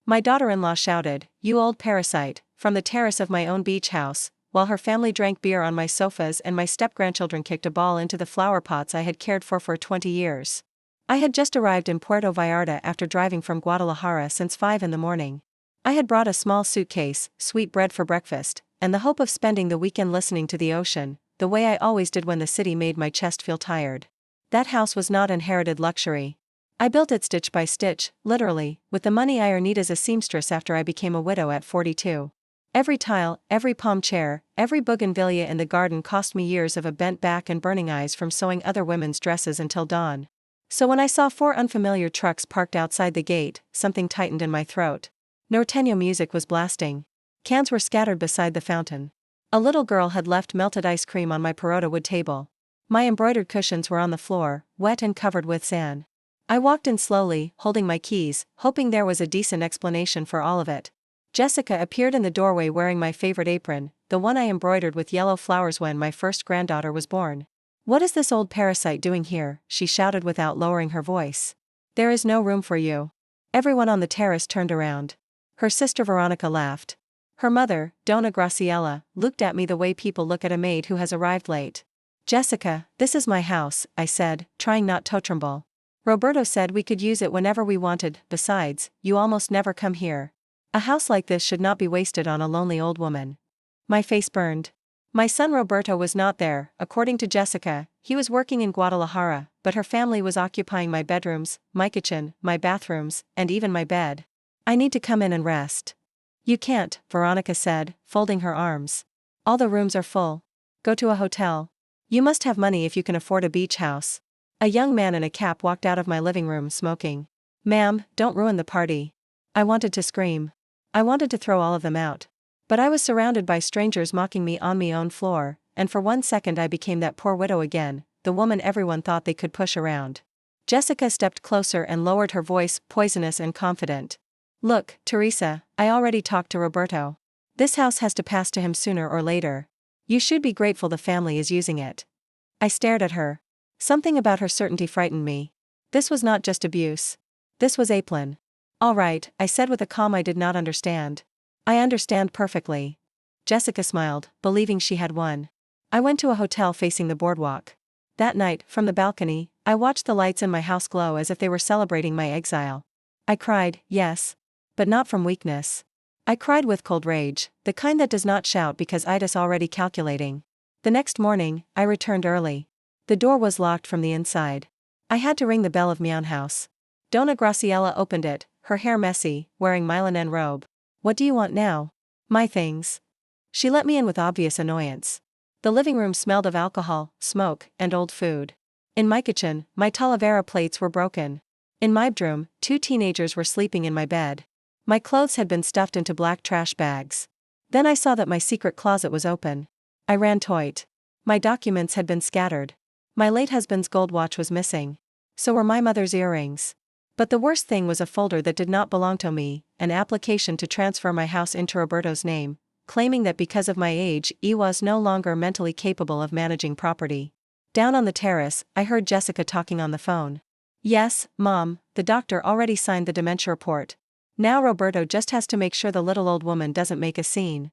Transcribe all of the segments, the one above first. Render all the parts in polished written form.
My daughter-in-law shouted, "You old parasite," from the terrace of my own beach house, while her family drank beer on my sofas and my step-grandchildren kicked a ball into the flower pots I had cared for 20 years. I had just arrived in Puerto Vallarta after driving from Guadalajara since 5 in the morning. I had brought a small suitcase, sweet bread for breakfast, and the hope of spending the weekend listening to the ocean, the way I always did when the city made my chest feel tired. That house was not inherited luxury. I built it stitch by stitch, literally, with the money I earned as a seamstress after I became a widow at 42. Every tile, every palm chair, every bougainvillea in the garden cost me years of a bent back and burning eyes from sewing other women's dresses until dawn. So when I saw 4 unfamiliar trucks parked outside the gate, something tightened in my throat. Norteño music was blasting. Cans were scattered beside the fountain. A little girl had left melted ice cream on my Perota wood table. My embroidered cushions were on the floor, wet and covered with sand. I walked in slowly, holding my keys, hoping there was a decent explanation for all of it. Jessica appeared in the doorway wearing my favorite apron, the one I embroidered with yellow flowers when my first granddaughter was born. "What is this old parasite doing here?" she shouted without lowering her voice. "There is no room for you." Everyone on the terrace turned around. Her sister Veronica laughed. Her mother, Donna Graciela, looked at me the way people look at a maid who has arrived late. "Jessica, this is my house," I said, trying not to tremble. "Roberto said we could use it whenever we wanted, besides, you almost never come here. A house like this should not be wasted on a lonely old woman." My face burned. My son Roberto was not there, according to Jessica. He was working in Guadalajara, but her family was occupying my bedrooms, my kitchen, my bathrooms, and even my bed. "I need to come in and rest." "You can't," Veronica said, folding her arms. "All the rooms are full. Go to a hotel. You must have money if you can afford a beach house." A young man in a cap walked out of my living room smoking. "Ma'am, don't ruin the party." I wanted to scream. I wanted to throw all of them out. But I was surrounded by strangers mocking me on my own floor, and for 1 second I became that poor widow again, the woman everyone thought they could push around. Jessica stepped closer and lowered her voice, poisonous and confident. "Look, Teresa, I already talked to Roberto. This house has to pass to him sooner or later. You should be grateful the family is using it." I stared at her. Something about her certainty frightened me. This was not just abuse. This was Aplin. "All right," I said with a calm I did not understand. "I understand perfectly." Jessica smiled, believing she had won. I went to a hotel facing the boardwalk. That night, from the balcony, I watched the lights in my house glow as if they were celebrating my exile. I cried, yes. But not from weakness. I cried with cold rage, the kind that does not shout because it is already calculating. The next morning, I returned early. The door was locked from the inside. I had to ring the bell of my own house. Donna Graciela opened it, her hair messy, wearing my linen robe. "What do you want now?" "My things." She let me in with obvious annoyance. The living room smelled of alcohol, smoke, and old food. In my kitchen, my talavera plates were broken. In my bedroom, 2 teenagers were sleeping in my bed. My clothes had been stuffed into black trash bags. Then I saw that my secret closet was open. I ran to it. My documents had been scattered. My late husband's gold watch was missing. So were my mother's earrings. But the worst thing was a folder that did not belong to me, an application to transfer my house into Roberto's name, claiming that because of my age he was no longer mentally capable of managing property. Down on the terrace, I heard Jessica talking on the phone. "Yes, Mom, the doctor already signed the dementia report. Now Roberto just has to make sure the little old woman doesn't make a scene."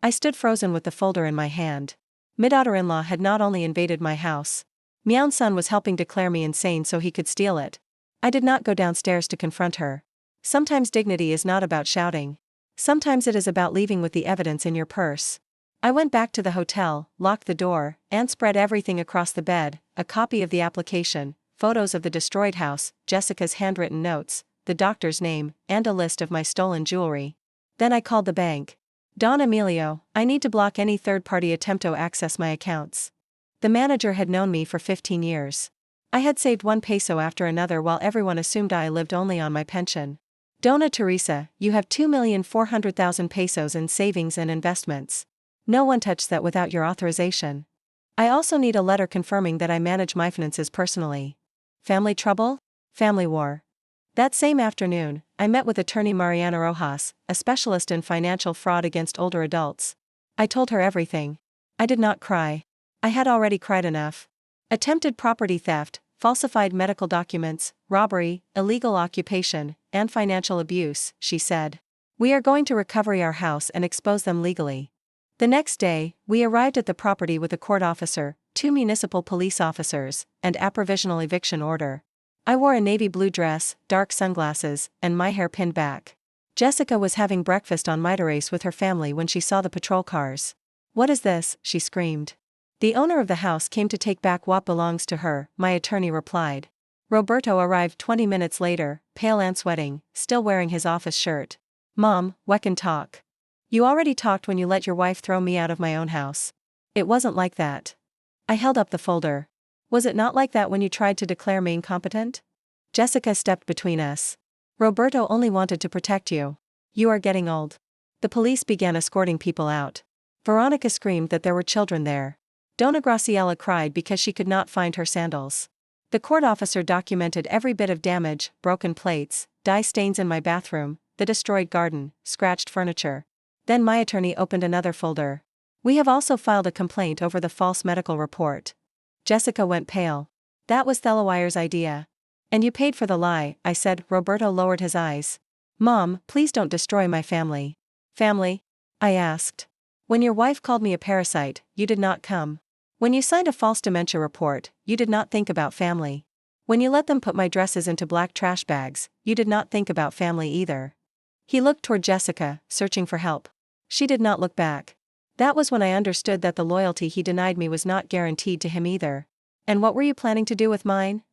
I stood frozen with the folder in my hand. My daughter-in-law had not only invaded my house. My own son was helping declare me insane so he could steal it. I did not go downstairs to confront her. Sometimes dignity is not about shouting. Sometimes it is about leaving with the evidence in your purse. I went back to the hotel, locked the door, and spread everything across the bed, a copy of the application, photos of the destroyed house, Jessica's handwritten notes, the doctor's name, and a list of my stolen jewelry. Then I called the bank. "Don Emilio, I need to block any third-party attempt to access my accounts." The manager had known me for 15 years. I had saved 1 peso after another while everyone assumed I lived only on my pension. "Dona Teresa, you have 2,400,000 pesos in savings and investments. No one touched that without your authorization. I also need a letter confirming that I manage my finances personally." Family trouble? Family war. That same afternoon, I met with attorney Mariana Rojas, a specialist in financial fraud against older adults. I told her everything. I did not cry. I had already cried enough. Attempted property theft, falsified medical documents, robbery, illegal occupation, and financial abuse, she said. We are going to recover our house and expose them legally. The next day, we arrived at the property with a court officer, 2 municipal police officers, and a provisional eviction order. I wore a navy blue dress, dark sunglasses, and my hair pinned back. Jessica was having breakfast on Miterace with her family when she saw the patrol cars. "What is this?" she screamed. "The owner of the house came to take back what belongs to her," my attorney replied. Roberto arrived 20 minutes later, pale and sweating, still wearing his office shirt. "Mom, we can talk. You already talked when you let your wife throw me out of my own house. It wasn't like that." I held up the folder. "Was it not like that when you tried to declare me incompetent?" Jessica stepped between us. "Roberto only wanted to protect you. You are getting old." The police began escorting people out. Veronica screamed that there were children there. Donna Graciela cried because she could not find her sandals. The court officer documented every bit of damage: broken plates, dye stains in my bathroom, the destroyed garden, scratched furniture. Then my attorney opened another folder. "We have also filed a complaint over the false medical report." Jessica went pale. "That was Theloweyer's idea. And you paid for the lie," I said. Roberto lowered his eyes. "Mom, please don't destroy my family." "Family?" I asked. "When your wife called me a parasite, you did not come. When you signed a false dementia report, you did not think about family. When you let them put my dresses into black trash bags, you did not think about family either." He looked toward Jessica, searching for help. She did not look back. That was when I understood that the loyalty he denied me was not guaranteed to him either. "And what were you planning to do with mine?"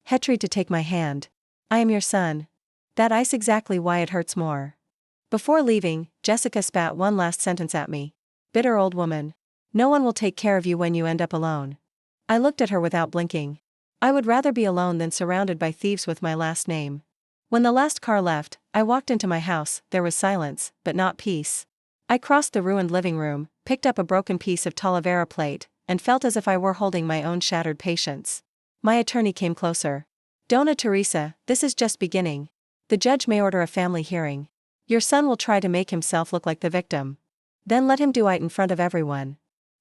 "Hetry to take my hand. I am your son." That is exactly why it hurts more. Before leaving, Jessica spat one last sentence at me. "Bitter old woman. No one will take care of you when you end up alone." I looked at her without blinking. I would rather be alone than surrounded by thieves with my last name. When the last car left, I walked into my house. There was silence, but not peace. I crossed the ruined living room, picked up a broken piece of talavera plate, and felt as if I were holding my own shattered patience. My attorney came closer. "Donna Teresa, this is just beginning. The judge may order a family hearing. Your son will try to make himself look like the victim. Then let him do it in front of everyone."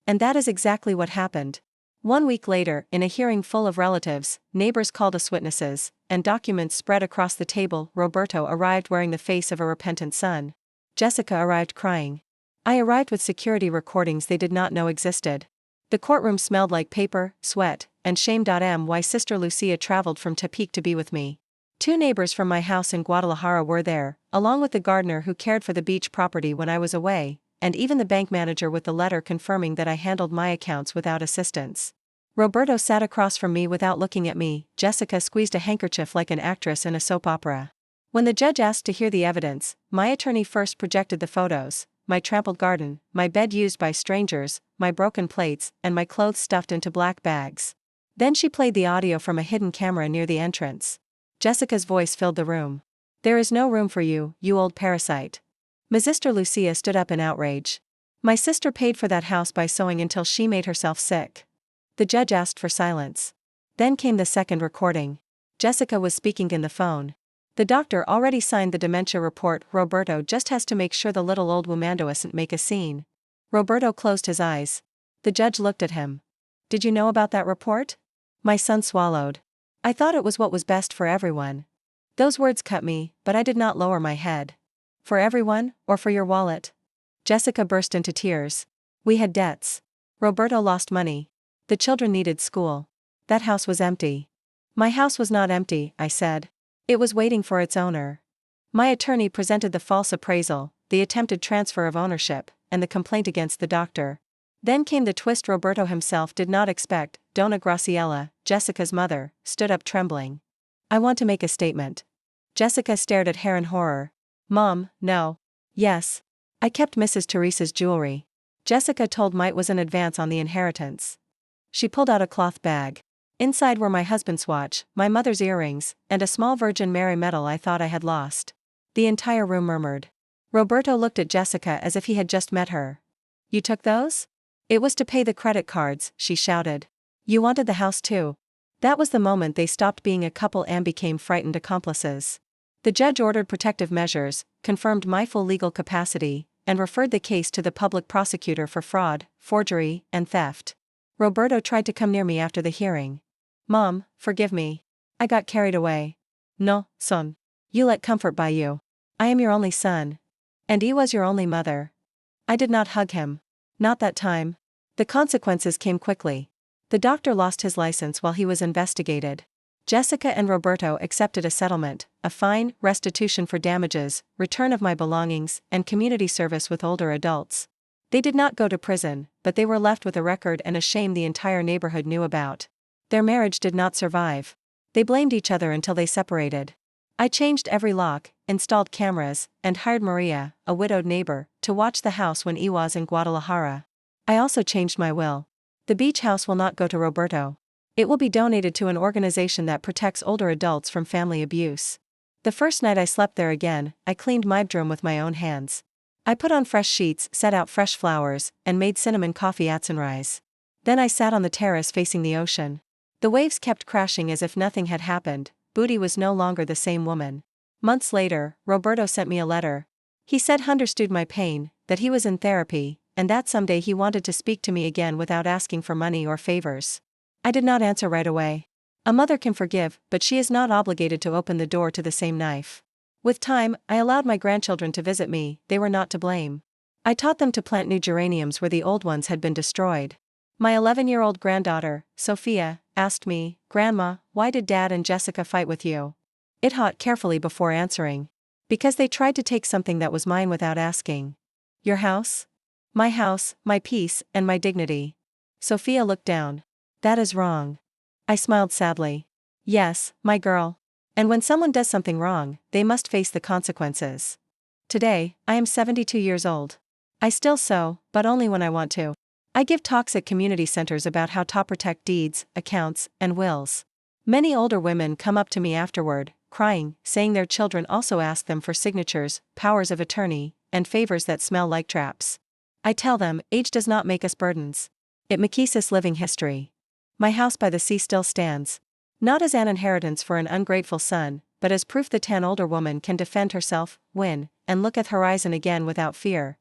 And that is exactly what happened. 1 week later, in a hearing full of relatives, neighbors called us witnesses, and documents spread across the table, Roberto arrived wearing the face of a repentant son. Jessica arrived crying. I arrived with security recordings they did not know existed. The courtroom smelled like paper, sweat, and shame. My sister Lucia traveled from Tepic to be with me. 2 neighbors from my house in Guadalajara were there, along with the gardener who cared for the beach property when I was away, and even the bank manager with the letter confirming that I handled my accounts without assistance. Roberto sat across from me without looking at me. Jessica squeezed a handkerchief like an actress in a soap opera. When the judge asked to hear the evidence, my attorney first projected the photos: my trampled garden, my bed used by strangers, my broken plates, and my clothes stuffed into black bags. Then she played the audio from a hidden camera near the entrance. Jessica's voice filled the room. "There is no room for you, you old parasite." My sister Lucia stood up in outrage. "My sister paid for that house by sewing until she made herself sick." The judge asked for silence. Then came the second recording. Jessica was speaking in the phone. "The doctor already signed the dementia report. Roberto just has to make sure the little old woman doesn't make a scene." Roberto closed his eyes. The judge looked at him. "Did you know about that report?" My son swallowed. "I thought it was what was best for everyone." Those words cut me, but I did not lower my head. "For everyone, or for your wallet?" Jessica burst into tears. "We had debts. Roberto lost money. The children needed school. That house was empty." "My house was not empty," I said. "It was waiting for its owner." My attorney presented the false appraisal, the attempted transfer of ownership, and the complaint against the doctor. Then came the twist Roberto himself did not expect. Donna Graciela, Jessica's mother, stood up trembling. "I want to make a statement." Jessica stared at her in horror. "Mom, no." "Yes. I kept Mrs. Teresa's jewelry." Jessica told me it was an advance on the inheritance. She pulled out a cloth bag. Inside were my husband's watch, my mother's earrings, and a small Virgin Mary medal I thought I had lost. The entire room murmured. Roberto looked at Jessica as if he had just met her. "You took those?" "It was to pay the credit cards," she shouted. "You wanted the house too." That was the moment they stopped being a couple and became frightened accomplices. The judge ordered protective measures, confirmed my full legal capacity, and referred the case to the public prosecutor for fraud, forgery, and theft. Roberto tried to come near me after the hearing. Mom, forgive me. I got carried away. No, son. You let comfort buy you. I am your only son. And he was your only mother. I did not hug him. Not that time. The consequences came quickly. The doctor lost his license while he was investigated. Jessica and Roberto accepted a settlement, a fine, restitution for damages, return of my belongings, and community service with older adults. They did not go to prison, but they were left with a record and a shame the entire neighborhood knew about. Their marriage did not survive. They blamed each other until they separated. I changed every lock, installed cameras, and hired Maria, a widowed neighbor, to watch the house when I was in Guadalajara. I also changed my will. The beach house will not go to Roberto. It will be donated to an organization that protects older adults from family abuse. The first night I slept there again, I cleaned my bedroom with my own hands. I put on fresh sheets, set out fresh flowers, and made cinnamon coffee at sunrise. Then I sat on the terrace facing the ocean. The waves kept crashing as if nothing had happened. Booty was no longer the same woman. Months later, Roberto sent me a letter. He said he understood my pain, that he was in therapy, and that someday he wanted to speak to me again without asking for money or favors. I did not answer right away. A mother can forgive, but she is not obligated to open the door to the same knife. With time, I allowed my grandchildren to visit me. They were not to blame. I taught them to plant new geraniums where the old ones had been destroyed. My 11-year-old granddaughter, Sophia, asked me, "Grandma, why did Dad and Jessica fight with you?" It thought carefully before answering. Because they tried to take something that was mine without asking. Your house? My peace, and my dignity. Sophia looked down. That is wrong. I smiled sadly. Yes, my girl. And when someone does something wrong, they must face the consequences. Today, I am 72 years old. I still sew, but only when I want to. I give talks at community centers about how to protect deeds, accounts, and wills. Many older women come up to me afterward, crying, saying their children also ask them for signatures, powers of attorney, and favors that smell like traps. I tell them, age does not make us burdens. It makes us living history. My house by the sea still stands. Not as an inheritance for an ungrateful son, but as proof the tan older woman can defend herself, win, and look at the horizon again without fear.